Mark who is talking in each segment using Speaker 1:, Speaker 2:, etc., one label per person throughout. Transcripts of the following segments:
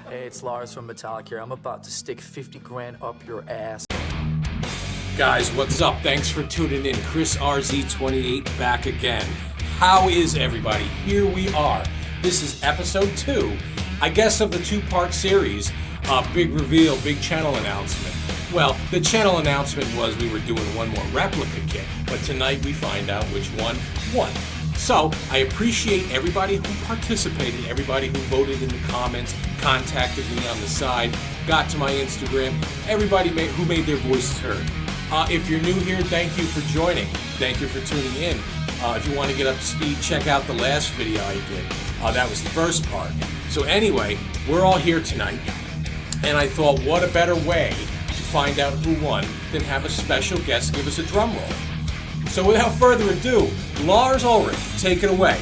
Speaker 1: Hey, it's Lars from Metallica here. I'm about to stick 50 grand up your ass.
Speaker 2: Guys, what's up? Thanks for tuning in. Chris RZ28 back again. How is everybody? Here we are. This is episode 2, I guess, of the 2-part series. Big reveal, big channel announcement. Well, the channel announcement was we were doing one more replica kit, but tonight we find out which one won. So, I appreciate everybody who participated, everybody who voted in the comments, contacted me on the side, got to my Instagram, everybody who made their voices heard. If you're new here, thank you for joining. Thank you for tuning in. If you want to get up to speed, check out the last video I did. That was the first part. So anyway, we're all here tonight, and I thought, what a better way to find out who won than have a special guest give us a drum roll. So without further ado, Lars Ulrich, take it away.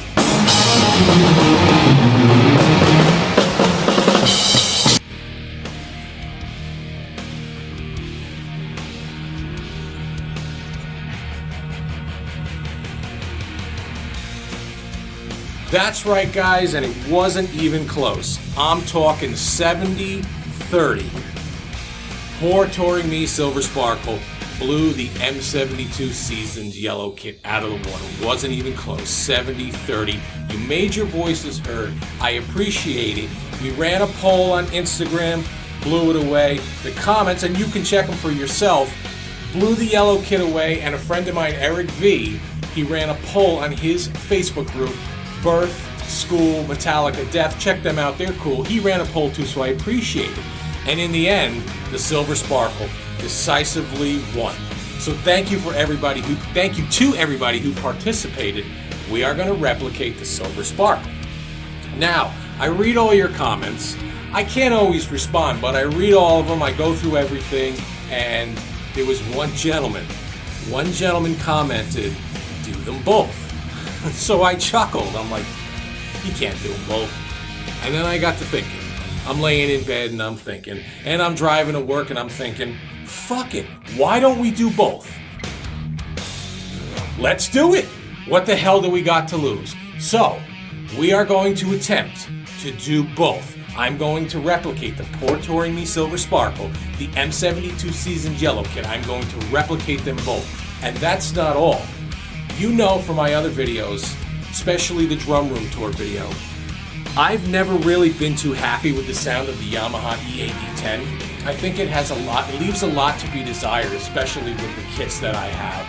Speaker 2: That's right, guys, and it wasn't even close. I'm talking 70-30. Poor Touring Me Silver Sparkle blew the M72 Seasoned Yellow Kit out of the water. Wasn't even close. 70-30. You made your voices heard. I appreciate it. We ran a poll on Instagram, blew it away. The comments, and you can check them for yourself, blew the yellow kit away. And a friend of mine, Eric V, he ran a poll on his Facebook group, Birth, School, Metallica, Death. Check them out. They're cool. He ran a poll too, so I appreciate it. And in the end, the Silver Sparkle decisively won. So thank you to everybody who participated. We are going to replicate the Silver Sparkle. Now, I read all your comments. I can't always respond, but I read all of them. I go through everything, and there was one gentleman commented, do them both. So I chuckled. I'm like, he can't do them both. And then I got to thinking. I'm laying in bed and I'm thinking, and I'm driving to work and I'm thinking, fuck it, why don't we do both? Let's do it. What the hell do we got to lose? So, we are going to attempt to do both. I'm going to replicate the Poor Touring Me Silver Sparkle, the M72 Seasoned Yellow Kit. I'm going to replicate them both. And that's not all. You know from my other videos, especially the Drum Room Tour video, I've never really been too happy with the sound of the Yamaha EAD10. I think it leaves a lot to be desired, especially with the kits that I have.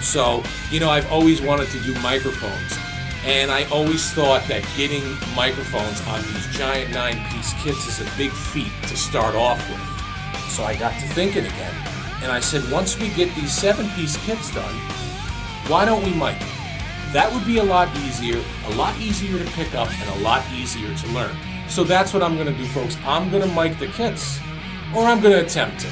Speaker 2: So, I've always wanted to do microphones, and I always thought that getting microphones on these giant 9-piece kits is a big feat to start off with. So I got to thinking again, and I said, once we get these 7-piece kits done, why don't we mic them? That would be a lot easier to pick up, and a lot easier to learn. So that's what I'm going to do, folks. I'm going to mic the kits, or I'm going to attempt to.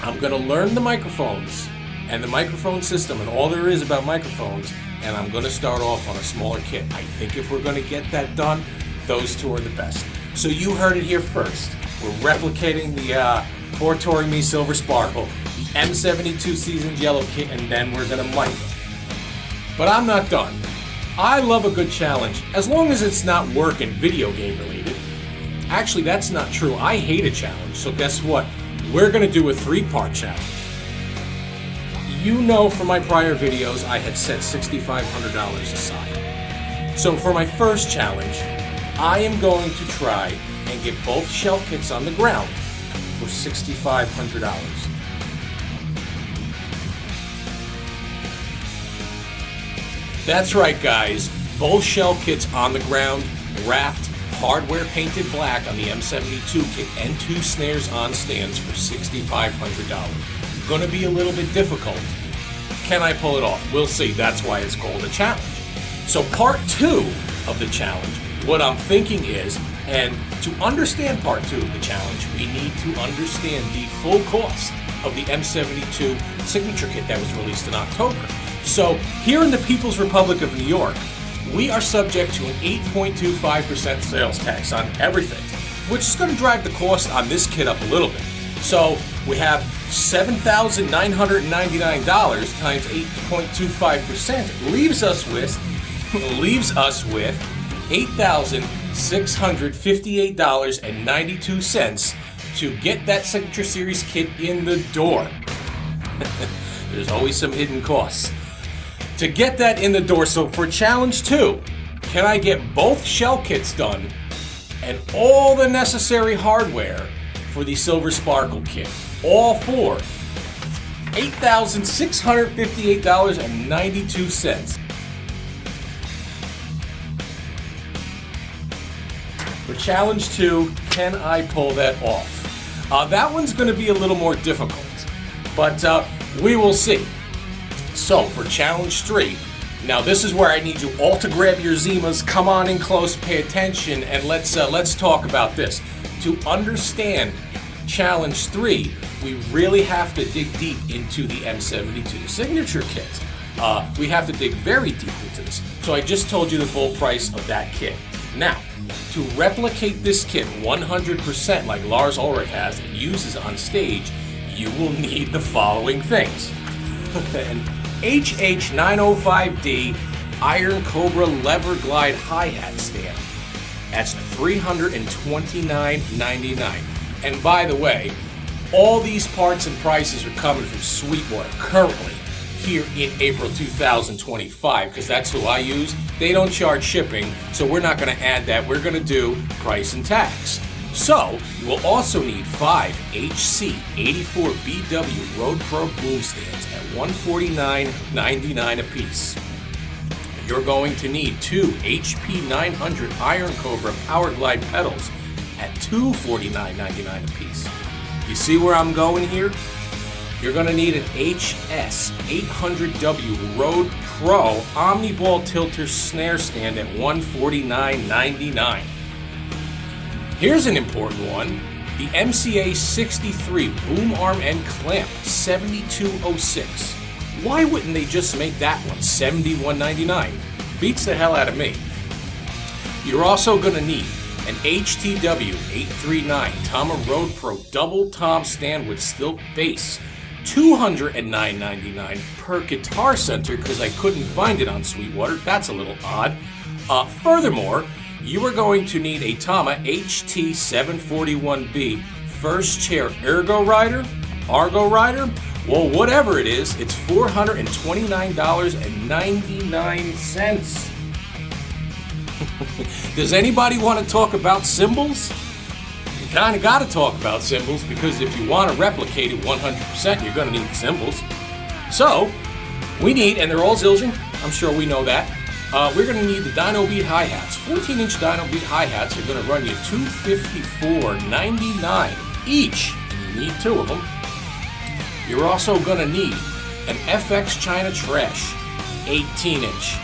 Speaker 2: I'm going to learn the microphones and the microphone system and all there is about microphones, and I'm going to start off on a smaller kit. I think if we're going to get that done, those two are the best. So you heard it here first. We're replicating the Poor Touring Me Silver Sparkle, the M72 Seasoned Yellow Kit, and then we're going to mic them. But I'm not done. I love a good challenge, as long as it's not work and video game related. Actually, that's not true. I hate a challenge, so guess what? We're going to do a 3-part challenge. You know from my prior videos, I had set $6,500 aside. So for my first challenge, I am going to try and get both shell kits on the ground for $6,500. That's right, guys. Both shell kits on the ground, wrapped, hardware painted black on the M72 kit, and 2 snares on stands for $6,500. Gonna be a little bit difficult. Can I pull it off? We'll see. That's why it's called a challenge. So part 2 of the challenge, what I'm thinking is, and to understand part 2 of the challenge, we need to understand the full cost of the M72 signature kit that was released in October. So, here in the People's Republic of New York, we are subject to an 8.25% sales tax on everything, which is going to drive the cost on this kit up a little bit. So, we have $7,999 times 8.25% leaves us with $8,000 $658.92 to get that Signature Series kit in the door. There's always some hidden costs. To get that in the door, so for Challenge 2, can I get both shell kits done and all the necessary hardware for the Silver Sparkle kit? All for $8,658.92. For Challenge 2, can I pull that off? That one's going to be a little more difficult, but we will see. So for Challenge 3, now this is where I need you all to grab your Zimas, come on in close, pay attention, and let's talk about this. To understand Challenge 3, we really have to dig deep into the M72 Signature kit. We have to dig very deep into this. So I just told you the full price of that kit. Now, to replicate this kit 100% like Lars Ulrich has and uses on stage, you will need the following things. An HH905D Iron Cobra Lever Glide Hi-Hat stand. That's $329.99. And by the way, all these parts and prices are coming from Sweetwater currently here in April 2025, because that's who I use. They don't charge shipping, so we're not going to add that. We're going to do price and tax. So, you will also need 5 HC84BW Road Pro boom stands at $149.99 a piece. You're going to need 2 HP900 Iron Cobra Power Glide pedals at $249.99 a piece. You see where I'm going here? You're going to need an HS800W Road Pro Omniball Tilter Snare Stand at $149.99. Here's an important one. The MCA 63 Boom Arm and Clamp 7206. Why wouldn't they just make that one $71.99? Beats the hell out of me. You're also going to need an HTW 839 Tama Road Pro Double Tom Stand with Stilt Bass. $209.99 per Guitar Center, because I couldn't find it on Sweetwater. That's a little odd. Furthermore, you are going to need a Tama HT741B First Chair Argo Rider. Well, whatever it is, it's $429.99. Does anybody want to talk about cymbals? You kind of got to talk about cymbals, because if you want to replicate it 100%, you're going to need the cymbals. So, we need, and they're all Zildjian, I'm sure we know that, we're going to need the Dyno Beat hi-hats. 14-inch Dyno Beat hi-hats are going to run you $254.99 each. You need 2 of them. You're also going to need an FX China Trash 18-inch.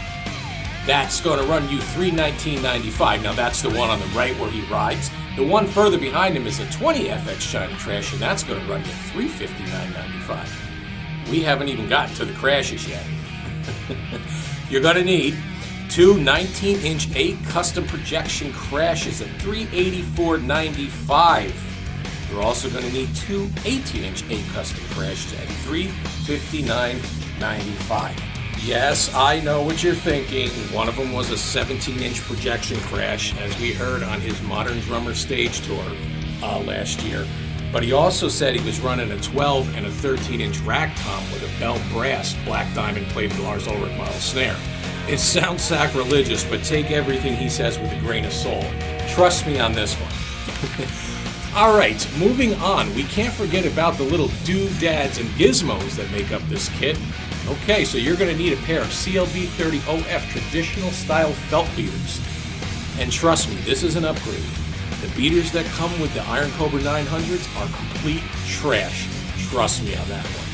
Speaker 2: That's going to run you $319.95. Now that's the one on the right where he rides. The one further behind him is a 20 FX China Trash, and that's going to run you $359.95. We haven't even gotten to the crashes yet. You're going to need 2 19-inch A custom projection crashes at $384.95. You're also going to need 2 18-inch A custom crashes at $359.95. Yes, I know what you're thinking. One of them was a 17-inch projection crash, as we heard on his Modern Drummer stage tour last year. But he also said he was running a 12 and a 13-inch rack tom with a Bell Brass Black Diamond plated Lars Ulrich model snare. It sounds sacrilegious, but take everything he says with a grain of salt. Trust me on this one. All right, moving on. We can't forget about the little doodads and gizmos that make up this kit. Okay, so you're going to need a pair of CLB30OF traditional style felt beaters. And trust me, this is an upgrade. The beaters that come with the Iron Cobra 900s are complete trash. Trust me on that one.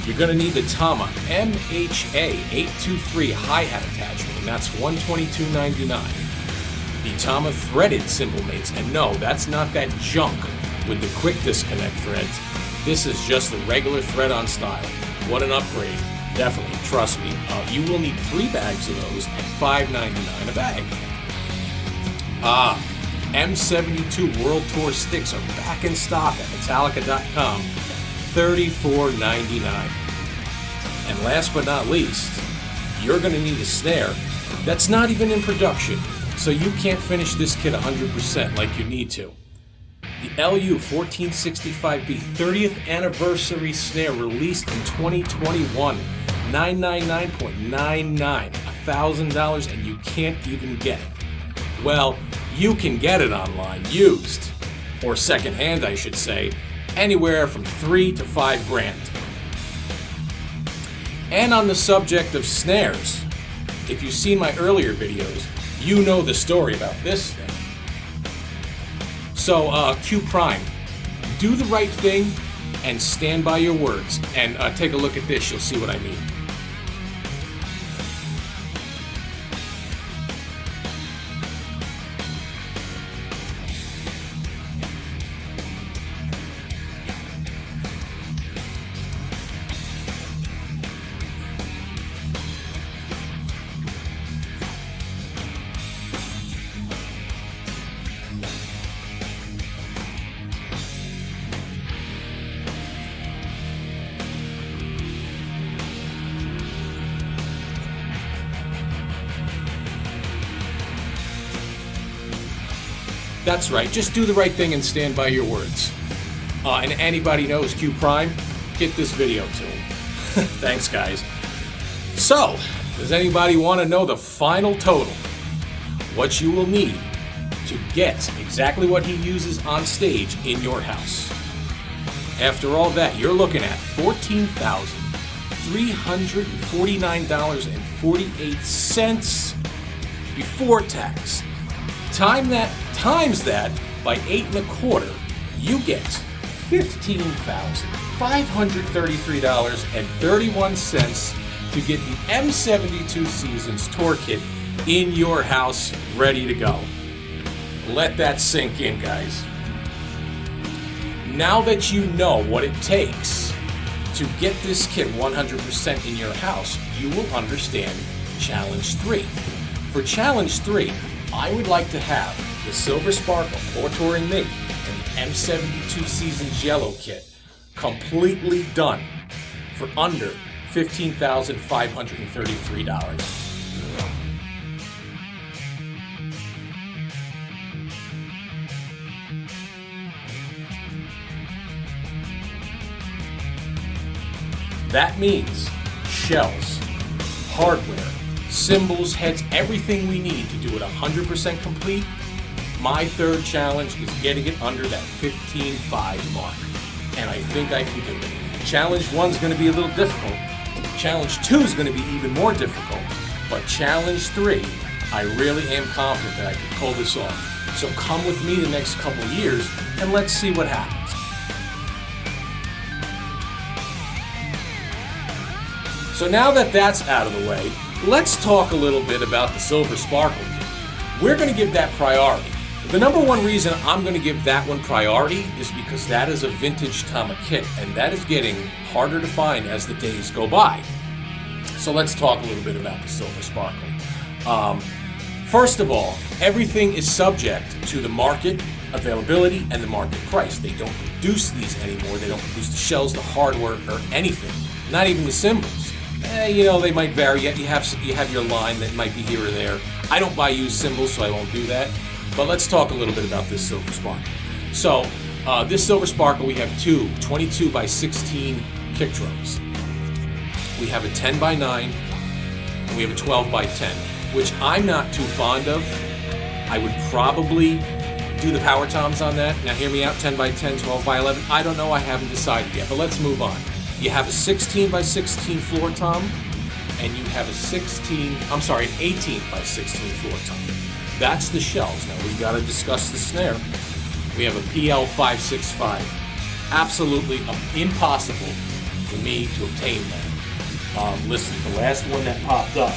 Speaker 2: You're going to need the Tama MHA823 hi-hat attachment, and that's $122.99. The Tama threaded cymbal mates, and no, that's not that junk with the quick disconnect threads. This is just the regular thread-on style. What an upgrade. Definitely, trust me. You will need 3 bags of those at $5.99 a bag. M72 World Tour sticks are back in stock at Metallica.com, $34.99. And last but not least, you're going to need a snare that's not even in production. so you can't finish this kit 100% like you need to. The LU 1465B 30th anniversary snare released in 2021, $999.99, $1,000, and you can't even get it. Well, you can get it online, used, or secondhand, I should say, anywhere from $3,000 to $5,000. And on the subject of snares, if you've seen my earlier videos, you know the story about this thing. So, Q Prime, do the right thing and stand by your words. And take a look at this, you'll see what I mean. That's right, just do the right thing and stand by your words. And anybody knows Q Prime, get this video to him. Thanks, guys. So, does anybody want to know the final total? What you will need to get exactly what he uses on stage in your house. After all that, you're looking at $14,349.48 before tax. Times that by 8.25, you get $15,533.31 to get the M72 Seasons Tour Kit in your house, ready to go. Let that sink in, guys. Now that you know what it takes to get this kit 100% in your house, you will understand Challenge 3. For Challenge 3, I would like to have the Silver Sparkle Pour Touring Me and the M72 Seasons Yellow Kit completely done for under $15,533. That means shells, hardware, cymbals, heads, everything we need to do it 100% complete. My third challenge is getting it under that 15.5 mark. And I think I can do it. Challenge 1's going to be a little difficult. Challenge 2 is going to be even more difficult. But Challenge 3, I really am confident that I can pull this off. So come with me the next couple of years and let's see what happens. So now that that's out of the way, let's talk a little bit about the Silver Sparkle kit. We're going to give that priority. The number one reason I'm going to give that one priority is because that is a vintage Tama kit, and that is getting harder to find as the days go by. So let's talk a little bit about the Silver Sparkle. First of all, everything is subject to the market availability and the market price. They don't produce these anymore. They don't produce the shells, the hardware, or anything. Not even the cymbals. They might vary. You have your line that might be here or there. I don't buy used cymbals, so I won't do that. But let's talk a little bit about this Silver Sparkle. So, this Silver Sparkle, we have two 22 by 16 kick drums. We have a 10 by 9, and we have a 12 by 10, which I'm not too fond of. I would probably do the power toms on that. Now hear me out, 10 by 10, 12 by 11. I don't know, I haven't decided yet, but let's move on. You have a 16 by 16 floor tom, and you have an 18 by 16 floor tom. That's the shells. Now we've got to discuss the snare. We have a PL565. Absolutely impossible for me to obtain that. Listen, the last one that popped up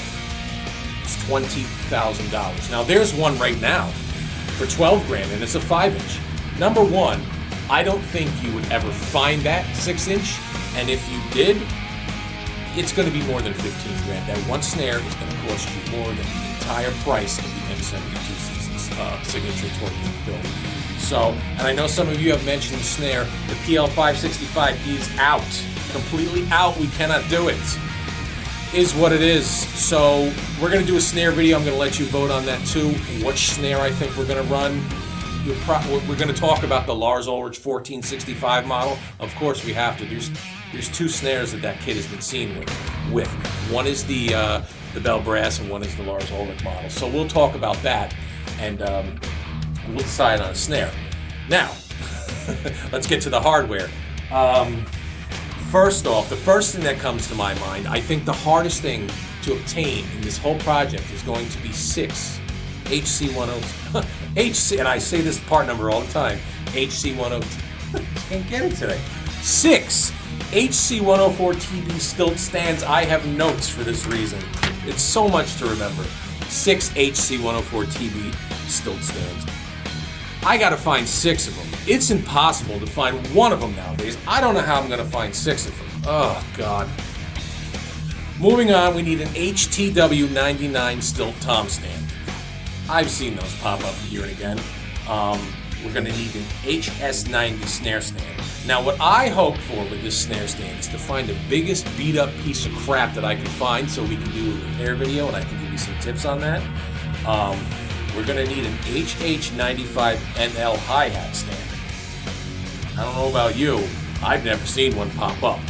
Speaker 2: is $20,000. Now there's one right now for $12,000, and it's a 5-inch. Number one, I don't think you would ever find that 6-inch. And if you did, it's going to be more than $15,000. That one snare is going to cost you more than the entire price of the M72 Seasons signature tour build. So, and I know some of you have mentioned the snare. The PL565 is out, completely out. We cannot do it. is what it is. So we're going to do a snare video. I'm going to let you vote on that too. Which snare I think we're going to run. We're going to talk about the Lars Ulrich 1465 model. Of course, we have to. There's two snares that kid has been seen with. One is the Bell Brass, and one is the Lars Ulrich model. So we'll talk about that, and we'll decide on a snare. Now, let's get to the hardware. First off, the first thing that comes to my mind, I think the hardest thing to obtain in this whole project is going to be 6 HC102. And I say this part number all the time, HC102. Can't get it today. 6 HC104 TB stilt stands. I have notes for this reason. It's so much to remember. 6 HC104 TB stilt stands. I gotta find 6 of them. It's impossible to find one of them nowadays. I don't know how I'm gonna find 6 of them. Oh, God. Moving on, we need an HTW99 stilt tom stand. I've seen those pop up here and again. We're gonna need an HS90 snare stand. Now, what I hope for with this snare stand is to find the biggest beat up piece of crap that I can find so we can do a repair video and I can give you some tips on that. We're gonna need an HH95NL hi-hat stand. I don't know about you, I've never seen one pop up.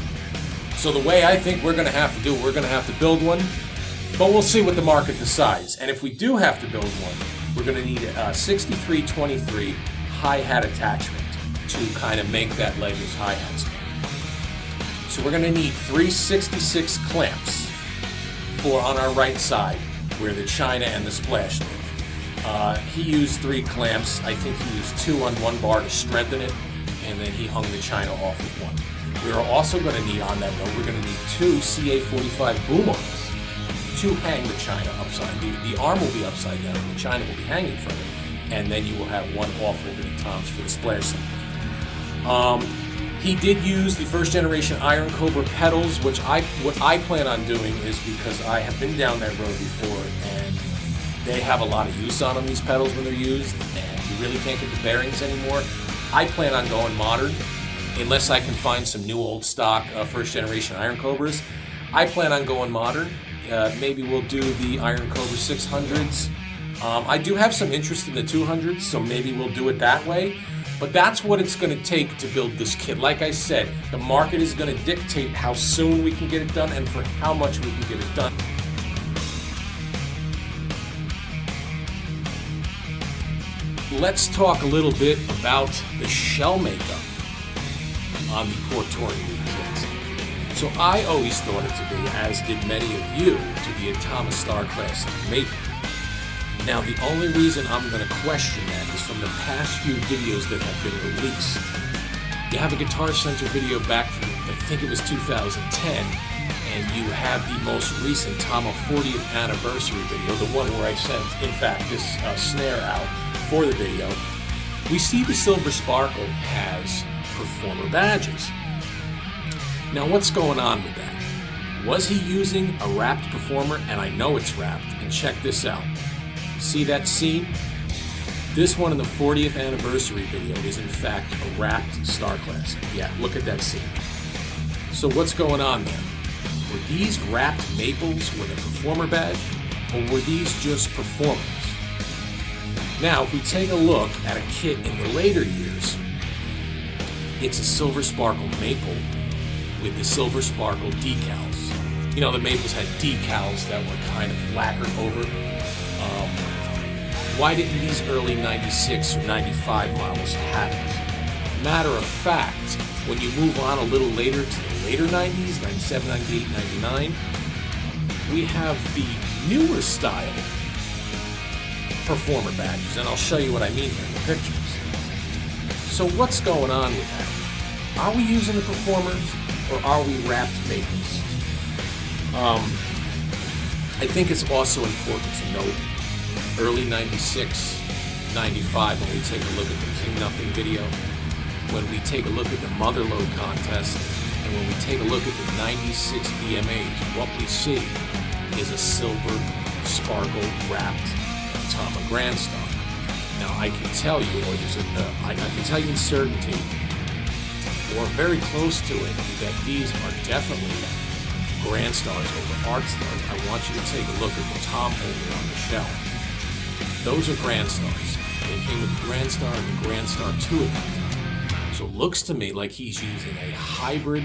Speaker 2: So the way I think we're gonna have to do it, we're gonna have to build one, but we'll see what the market decides. And if we do have to build one, we're gonna need a 6323 hi-hat attachment to kind of make that legless hi-hat stand. So we're gonna need 366 clamps for on our right side, where the China and the splash live. He used 3 clamps. I think he used 2 on one bar to strengthen it, and then he hung the China off with 1. We're also going to need, on that note, we're going to need 2 CA45 boom arms to hang the China upside. The arm will be upside down, and the China will be hanging from it, and then you will have 1 off over the toms for the splash side. He did use the first generation Iron Cobra pedals, what I plan on doing is, because I have been down that road before, and they have a lot of use on them, these pedals, when they're used, and you really can't get the bearings anymore. I plan on going modern, unless I can find some new old stock first generation Iron Cobras. I plan on going modern. Maybe we'll do the Iron Cobra 600s. I do have some interest in the 200s, so maybe we'll do it that way. But that's what it's going to take to build this kit. Like I said, the market is going to dictate how soon we can get it done and for how much we can get it done. Let's talk a little bit about the shell makeup on the Port Touring League kits. So I always thought it to be, as did many of you, to be a Thomas Star Classic maple. Now, the only reason I'm going to question that is from the past few videos that have been released. You have a Guitar Center video back from, I think it was 2010, and you have the most recent Tama 40th anniversary video, the one where I sent, in fact, this snare out for the video. We see the Silver Sparkle has performer badges. Now, what's going on with that? Was he using a wrapped performer? And I know it's wrapped, and check this out. See that seam? This one in the 40th anniversary video is in fact a wrapped Star Classic. Yeah, look at that seam. So what's going on there? Were these wrapped maples with a performer badge, or were these just performers? Now, if we take a look at a kit in the later years, it's a Silver Sparkle maple with the Silver Sparkle decals. You know, the maples had decals that were kind of lacquered over. Why didn't these early 96 or 95 models have it? Matter of fact, when you move on a little later to the later 90s, 97, 98, 99, we have the newer style performer badges, and I'll show you what I mean here in the pictures. So what's going on with that? Are we using the performers, or are we wrapped maples? I think it's also important to note early 96, 95, when we take a look at the King Nothing video, when we take a look at the Motherlode contest, and when we take a look at the 96 VMAs, what we see is a Silver Sparkle wrapped Tama Grand Star. Now, I can tell you, I can tell you in certainty, or very close to it, that these are definitely Grand Stars over Art Stars, I want you to take a look at the Tom holder on the shelf. Those are Grand Stars. They came with the Grand Star and the Grand Star 2 at that time. So it looks to me like he's using a hybrid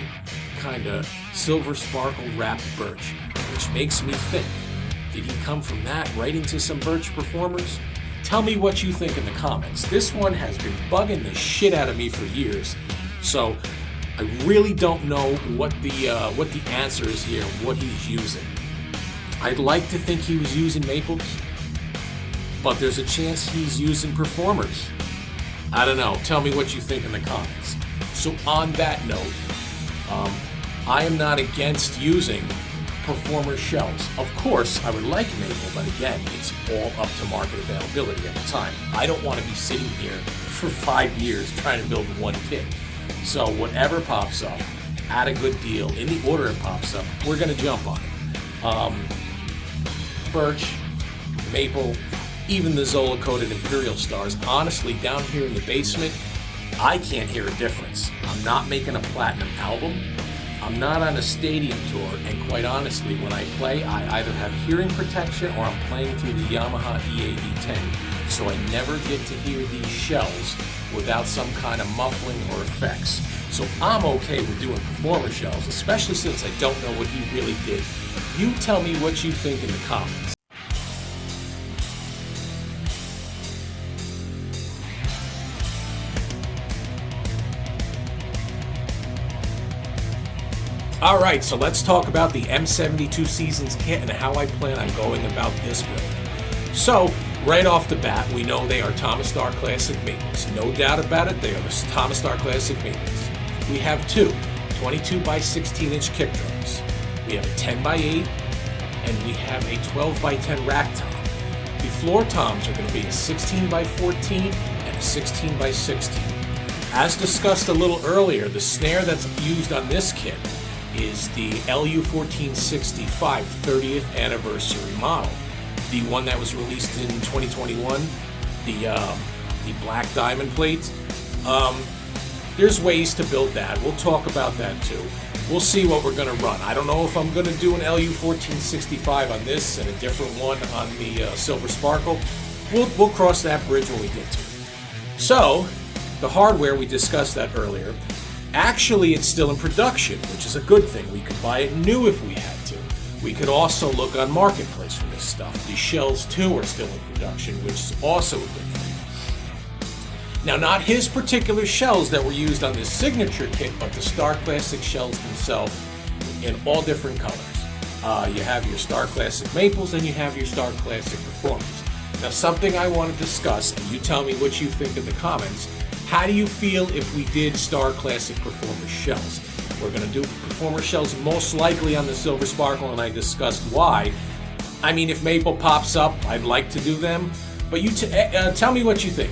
Speaker 2: kind of silver sparkle wrapped birch, which makes me think, did he come from that right into some birch performers? Tell me what you think in the comments. This one has been bugging the shit out of me for years, so I really don't know what the answer is here, what he's using. I'd like to think he was using maples, but there's a chance he's using performers. I don't know. Tell me what you think in the comments. So on that note, I am not against using performer shells. Of course, I would like maple, but again, it's all up to market availability at the time. I don't want to be sitting here for 5 years trying to build one kit. So whatever pops up at a good deal, in the order it pops up, we're going to jump on it. Birch, maple, even the Zola-coated Imperial Stars. Honestly, down here in the basement, I can't hear a difference. I'm not making a platinum album. I'm not on a stadium tour, and quite honestly, when I play, I either have hearing protection or I'm playing through the Yamaha EAD10, so I never get to hear these shells without some kind of muffling or effects. So I'm okay with doing performer shells, especially since I don't know what he really did. You tell me what you think in the comments. All right, so let's talk about the M72 Seasons kit and how I plan on going about this build. So, right off the bat, we know they are Thomas Star Classic maples. No doubt about it, they are the Thomas Star Classic maples. We have two 22 by 16 inch kick drums. We have a 10 by 8, and we have a 12 by 10 rack tom. The floor toms are going to be a 16 by 14 and a 16 by 16. As discussed a little earlier, the snare that's used on this kit is the LU1465 30th anniversary model, the one that was released in 2021, the black diamond plate. There's ways to build that. We'll talk about that too. We'll see what we're going to run. I don't know if I'm going to do an LU1465 on this and a different one on the Silver Sparkle. We'll cross that bridge when we get to it. So, the hardware, we discussed that earlier. Actually, it's still in production, which is a good thing. We could buy it new if we had to. We could also look on Marketplace for this stuff. The shells, too, are still in production, which is also a good thing. Now, not his particular shells that were used on this signature kit, but the Star Classic shells themselves in all different colors. You have your Star Classic Maples and you have your Star Classic Performers. Now, something I want to discuss, and you tell me what you think in the comments. How do you feel if we did Star Classic Performer shells? We're going to do Performer shells most likely on the Silver Sparkle, and I discussed why. I mean, if maple pops up, I'd like to do them. But you tell me what you think.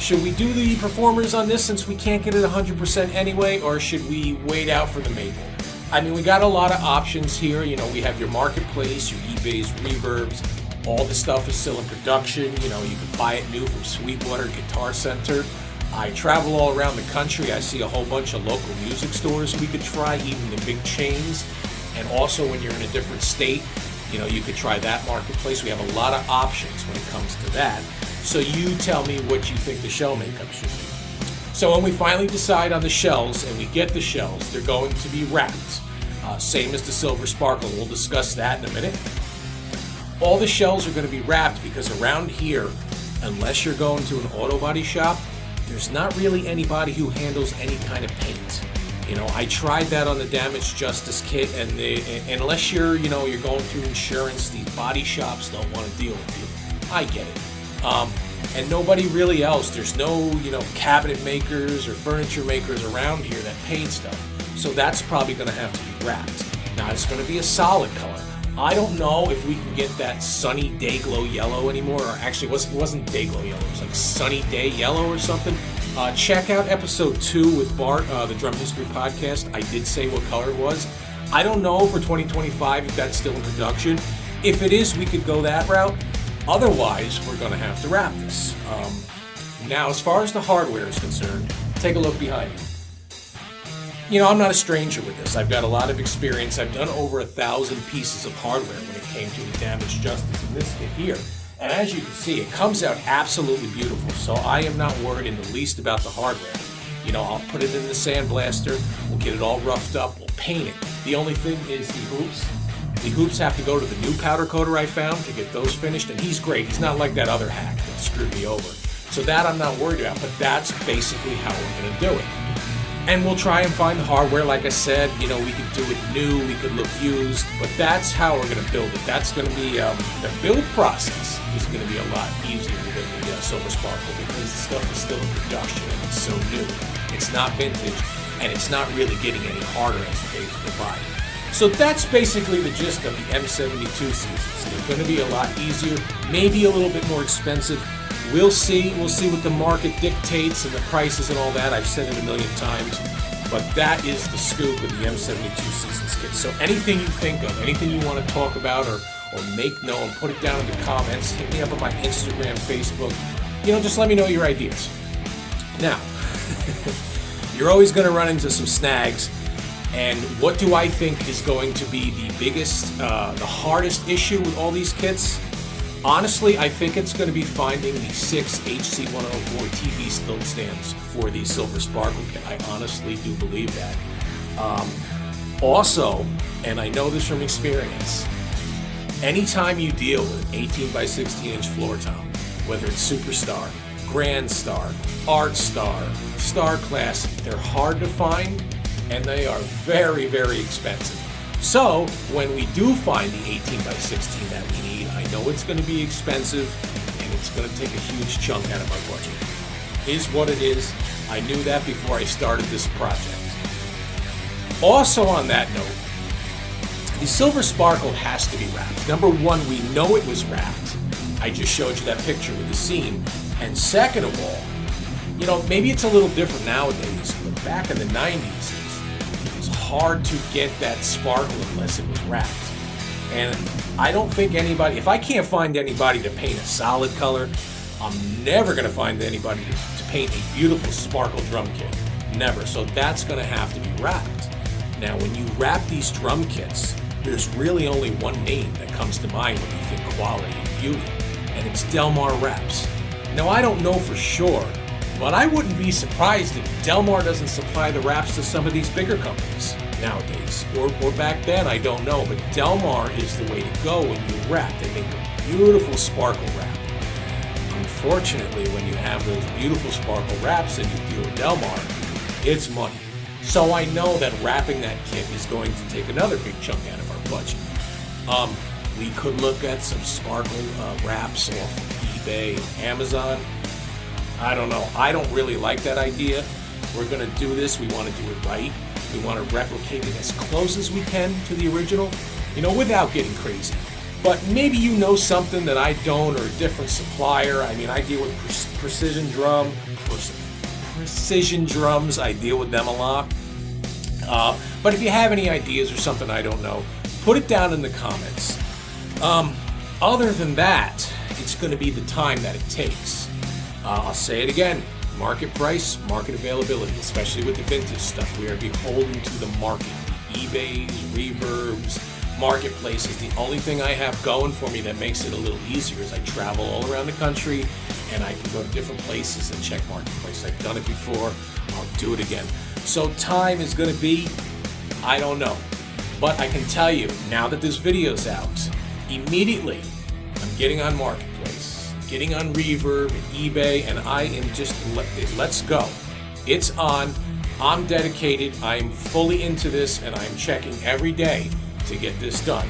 Speaker 2: Should we do the Performers on this since we can't get it 100% anyway, or should we wait out for the maple? I mean, we got a lot of options here. You know, we have your Marketplace, your eBay's, Reverbs. All the stuff is still in production. You know, you can buy it new from Sweetwater Guitar Center. I travel all around the country. I see a whole bunch of local music stores we could try, even the big chains. And also when you're in a different state, you know, you could try that Marketplace. We have a lot of options when it comes to that. So you tell me what you think the shell makeup should be. So when we finally decide on the shells and we get the shells, they're going to be wrapped. Same as the Silver Sparkle. We'll discuss that in a minute. All the shells are going to be wrapped because around here, unless you're going to an auto body shop, there's not really anybody who handles any kind of paint. You know, I tried that on the Damaged Justice kit, and unless you're going through insurance, these body shops don't want to deal with you. I get it. And nobody really else. There's no, cabinet makers or furniture makers around here that paint stuff. So that's probably going to have to be wrapped. Now, it's going to be a solid color. I don't know if we can get that Sunny Day Glow Yellow anymore, or actually it wasn't Day Glow Yellow, it was like Sunny Day Yellow or something. Check out episode 2 with Bart, the Drum History Podcast. I did say what color it was. I don't know for 2025 if that's still in production. If it is, we could go that route. Otherwise, we're going to have to wrap this. Now, as far as the hardware is concerned, take a look behind me. you know, I'm not a stranger with this. I've got a lot of experience. I've done over 1,000 pieces of hardware when it came to the damage justice in this kit here. And as you can see, it comes out absolutely beautiful. So I am not worried in the least about the hardware. You know, I'll put it in the sandblaster, we'll get it all roughed up, we'll paint it. The only thing is the hoops. The hoops have to go to the new powder coater I found to get those finished, and he's great. He's not like that other hack that screwed me over. So that I'm not worried about, but that's basically how we're gonna do it. And we'll try and find the hardware, like I said, you know, we could do it new, we could look used, but that's how we're gonna build it. That's gonna be, the build process is gonna be a lot easier than the Silver Sparkle because the stuff is still in production and it's so new. It's not vintage, and it's not really getting any harder as the days go by. So that's basically the gist of the M72 seasons. They're going to be a lot easier, maybe a little bit more expensive. We'll see what the market dictates and the prices and all that. I've said it a million times, but that is the scoop of the M72 seasons kit. So anything you think of, anything you want to talk about or make known, put it down in the comments. Hit me up on my Instagram, Facebook. You know, just let me know your ideas. Now, you're always going to run into some snags. And what do I think is going to be the biggest, the hardest issue with all these kits? Honestly, I think it's going to be finding the 6 HC104 TV stilt stands for the Silver Sparkle kit. I honestly do believe that. Also, and I know this from experience, anytime you deal with 18 by 16 inch floor tile, whether it's Superstar, Grand Star, Art Star, Star Classic, they're hard to find and they are very, very expensive. So when we do find the 18 by 16 that we need, I know it's going to be expensive and it's going to take a huge chunk out of our budget. Is what it is. I knew that before I started this project. Also on that note, the Silver Sparkle has to be wrapped. Number one, we know it was wrapped. I just showed you that picture with the seam. And second of all, you know, maybe it's a little different nowadays, but back in the 90s, it was hard to get that sparkle unless it was wrapped. And I don't think anybody, if I can't find anybody to paint a solid color, I'm never going to find anybody to paint a beautiful sparkle drum kit. Never. So that's going to have to be wrapped. Now, when you wrap these drum kits, there's really only one name that comes to mind when you think quality and beauty, and it's Delmar Wraps. Now, I don't know for sure, but I wouldn't be surprised if Delmar doesn't supply the wraps to some of these bigger companies nowadays. Or back then, I don't know, but Delmar is the way to go when you wrap. They make a beautiful sparkle wrap. Unfortunately, when you have those beautiful sparkle wraps and you deal with Delmar, it's money. So I know that wrapping that kit is going to take another big chunk out of our budget. We could look at some sparkle wraps off of eBay and Amazon. I don't know. I don't really like that idea. We're going to do this. We want to do it right. We want to replicate it as close as we can to the original, you know, without getting crazy. But maybe you know something that I don't, or a different supplier. I mean, I deal with precision drums. I deal with them a lot. But if you have any ideas or something I don't know, put it down in the comments. Other than that, it's going to be the time that it takes. I'll say it again. Market price, market availability, especially with the vintage stuff. We are beholden to the market. The eBays, Reverbs, marketplaces. The only thing I have going for me that makes it a little easier is I travel all around the country and I can go to different places and check marketplaces. I've done it before. I'll do it again. So time is going to be, I don't know. But I can tell you, now that this video's out, immediately I'm getting on Marketplace, getting on Reverb and eBay, and I am just, let's go. It's on. I'm dedicated. I'm fully into this, and I'm checking every day to get this done.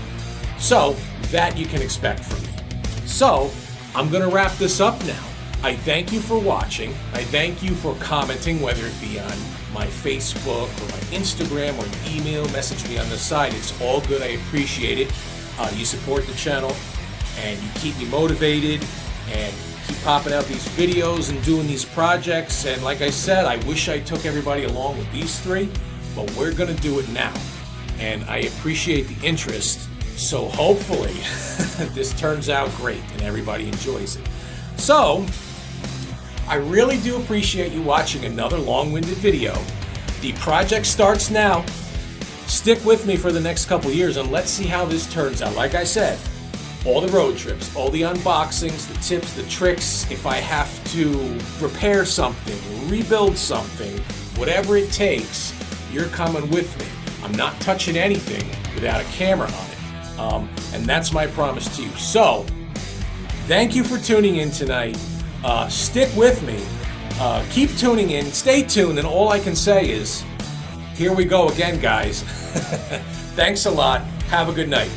Speaker 2: So that you can expect from me. So I'm going to wrap this up now. I thank you for watching. I thank you for commenting, whether it be on my Facebook or my Instagram or email, message me on the side. It's all good. I appreciate it. You support the channel and you keep me motivated and keep popping out these videos and doing these projects. And like I said, I wish I took everybody along with these three, but we're going to do it now. And I appreciate the interest. So hopefully this turns out great and everybody enjoys it. So I really do appreciate you watching another long-winded video. The project starts now. Stick with me for the next couple years and let's see how this turns out. Like I said, all the road trips, all the unboxings, the tips, the tricks, if I have to repair something, rebuild something, whatever it takes, you're coming with me. I'm not touching anything without a camera on it. And that's my promise to you. So, thank you for tuning in tonight. Stick with me. Keep tuning in. Stay tuned. And all I can say is, here we go again, guys. Thanks a lot. Have a good night.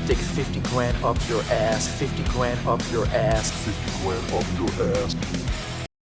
Speaker 1: Stick 50 grand up your ass, 50 grand up your ass.
Speaker 3: 50 grand up your ass.